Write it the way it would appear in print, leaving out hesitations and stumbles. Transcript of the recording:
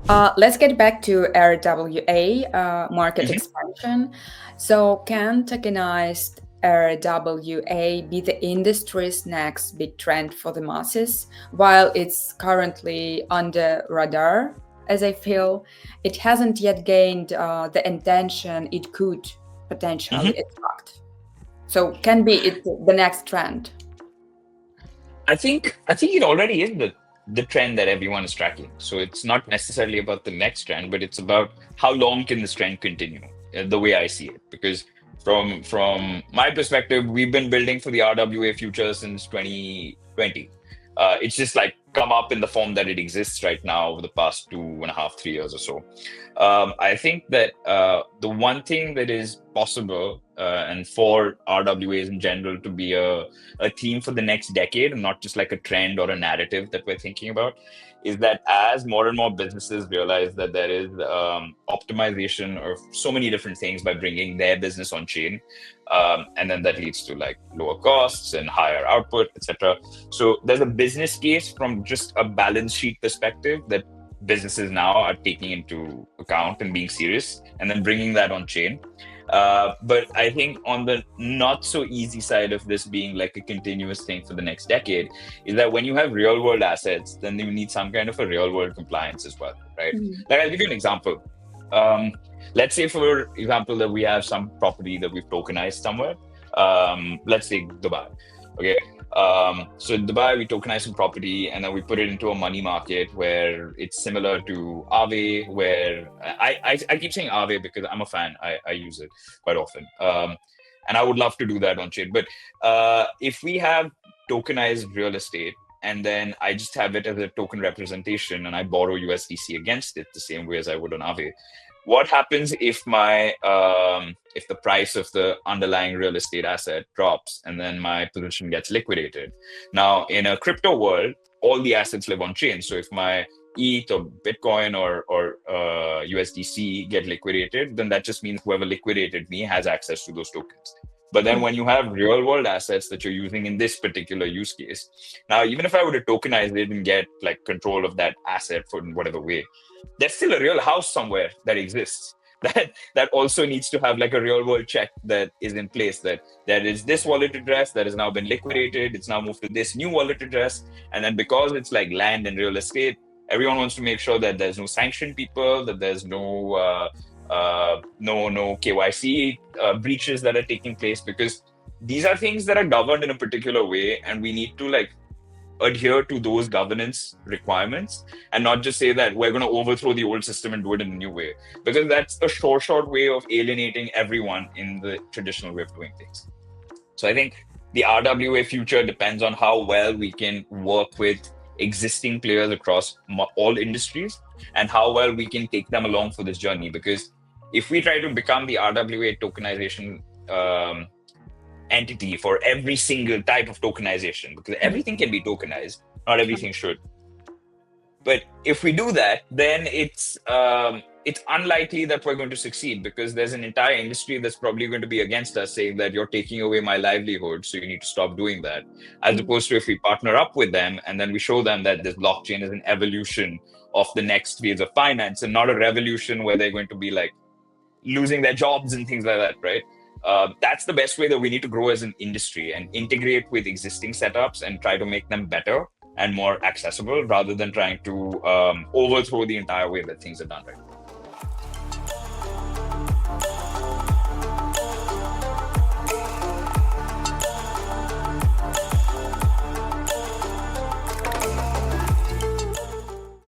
Let's get back to RWA market Mhm. expansion. So, can tokenized RWA be the industry's next big trend for the masses? While it's currently under radar, as I feel, it hasn't yet gained the intention it could potentially Mhm. attract. So, can be it the next trend? I think it already is the trend that everyone is tracking. So it's not necessarily about the next trend, but it's about how long can this trend continue, the way I see it. Because from my perspective, we've been building for the RWA future since 2020. It's just like come up in the form that it exists right now over the past 2.5, 3 years or so. I think that the one thing that is possible, and for RWAs in general to be a theme for the next decade and not just like a trend or a narrative that we're thinking about, is that as more and more businesses realize that there is optimization of so many different things by bringing their business on chain, and then that leads to like lower costs and higher output, etc. So there's a business case from just a balance sheet perspective that businesses now are taking into account and being serious and then bringing that on chain. But I think on the not so easy side of this being like a continuous thing for the next decade is that when you have real world assets, then you need some kind of a real world compliance as well, right? Mhm. Like I'll give you an example. Um, let's say, for example, that we have some property that we've tokenized somewhere. Let's say Dubai. Okay. So in Dubai, we tokenize some property and then we put it into a money market where it's similar to Aave, where I keep saying Aave because I'm a fan. I use it quite often. And I would love to do that on chain. But if we have tokenized real estate and then I just have it as a token representation and I borrow USDC against it the same way as I would on Aave, what happens if the price of the underlying real estate asset drops and then my position gets liquidated? Now, in a crypto world, all the assets live on chain. So if my ETH or Bitcoin or USDC get liquidated, then that just means whoever liquidated me has access to those tokens. But then when you have real world assets that you're using in this particular use case, now even if I were to tokenize it and get like control of that asset for whatever way, there's still a real house somewhere that exists that also needs to have like a real world check that is in place, that there is this wallet address that has now been liquidated, it's now moved to this new wallet address. And then because it's like land and real estate, everyone wants to make sure that there's no sanctioned people, that there's no KYC breaches that are taking place, because these are things that are governed in a particular way and we need to like adhere to those governance requirements and not just say that we're going to overthrow the old system and do it in a new way, because that's a short way of alienating everyone in the traditional way of doing things. So I think the RWA future depends on how well we can work with existing players across all industries and how well we can take them along for this journey. Because if we try to become the RWA tokenization entity for every single type of tokenization, because everything can be tokenized, not everything should. But if we do that, then it's unlikely that we're going to succeed, because there's an entire industry that's probably going to be against us, saying that you're taking away my livelihood, so you need to stop doing that. As opposed to if we partner up with them and then we show them that this blockchain is an evolution of the next phase of finance and not a revolution where they're going to be like losing their jobs and things like that, right? That's the best way that we need to grow as an industry and integrate with existing setups and try to make them better and more accessible rather than trying to overthrow the entire way that things are done right